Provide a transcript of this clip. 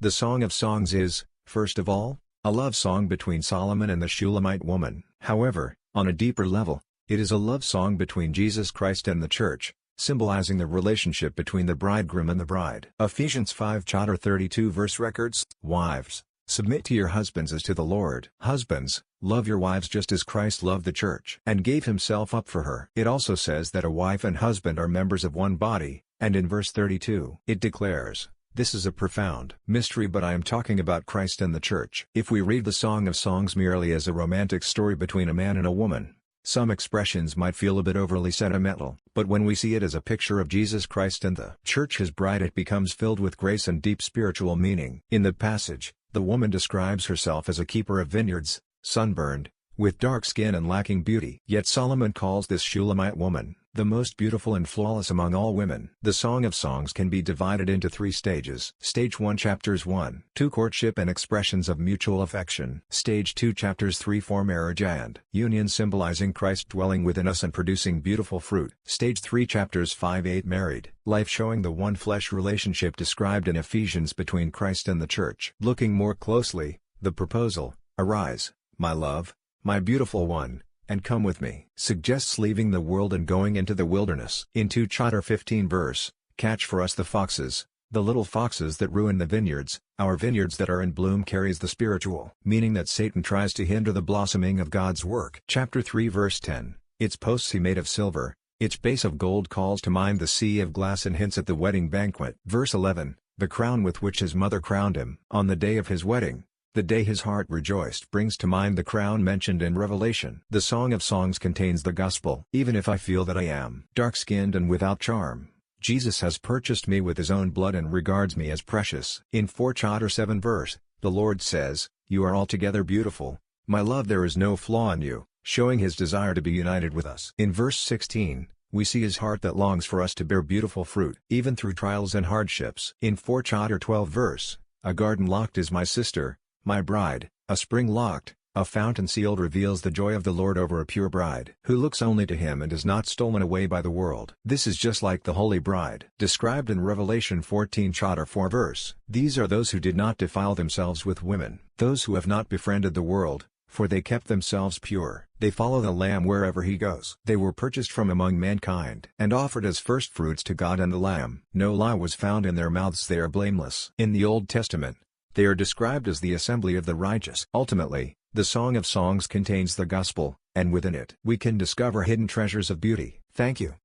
The Song of Songs is, first of all, a love song between Solomon and the Shulamite woman. However, on a deeper level, it is a love song between Jesus Christ and the church, symbolizing the relationship between the bridegroom and the bride. Ephesians 5:32 verse records, "Wives, submit to your husbands as to the Lord. Husbands, love your wives just as Christ loved the church and gave himself up for her." It also says that a wife and husband are members of one body, and in verse 32 it declares, "This is a profound mystery, but I am talking about Christ and the church." If we read the Song of Songs merely as a romantic story between a man and a woman, some expressions might feel a bit overly sentimental, but when we see it as a picture of Jesus Christ and the church his bride, it becomes filled with grace and deep spiritual meaning. In the passage, the woman describes herself as a keeper of vineyards, sunburned, with dark skin and lacking beauty. Yet Solomon calls this Shulamite woman the most beautiful and flawless among all women. The Song of Songs can be divided into 3 stages. Stage 1 chapters 1-2 courtship and expressions of mutual affection. Stage 2 chapters 3-4 marriage and union, symbolizing Christ dwelling within us and producing beautiful fruit. Stage 3 chapters 5-8 married life, showing the one flesh relationship described in Ephesians between Christ and the church. Looking more closely, the proposal, "Arise, my love, my beautiful one, and come with me," suggests leaving the world and going into the wilderness. In 2 chapter 15 verse, "Catch for us the foxes, the little foxes that ruin the vineyards, our vineyards that are in bloom," carries the spiritual meaning that Satan tries to hinder the blossoming of God's work. Chapter 3 verse 10, "Its posts he made of silver, its base of gold," calls to mind the sea of glass and hints at the wedding banquet. Verse 11, "The crown with which his mother crowned him on the day of his wedding, the day his heart rejoiced," brings to mind the crown mentioned in Revelation. The Song of Songs contains the gospel. "Even if I feel that I am dark-skinned and without charm, Jesus has purchased me with his own blood and regards me as precious." In 4 chapter 7 verse, the Lord says, "You are altogether beautiful, my love, there is no flaw in you," showing his desire to be united with us. In verse 16, we see his heart that longs for us to bear beautiful fruit, even through trials and hardships. In 4 chapter 12 verse, "A garden locked is my sister, my bride, a spring locked, a fountain sealed," reveals the joy of the Lord over a pure bride who looks only to him and is not stolen away by the world. This is just like the holy bride described in Revelation 14 chapter 4 verse. "These are those who did not defile themselves with women, those who have not befriended the world, for they kept themselves pure. They follow the Lamb wherever he goes. They were purchased from among mankind and offered as firstfruits to God and the Lamb. No lie was found in their mouths, they are blameless." In the Old Testament, they are described as the assembly of the righteous. Ultimately, the Song of Songs contains the gospel, and within it we can discover hidden treasures of beauty. Thank you.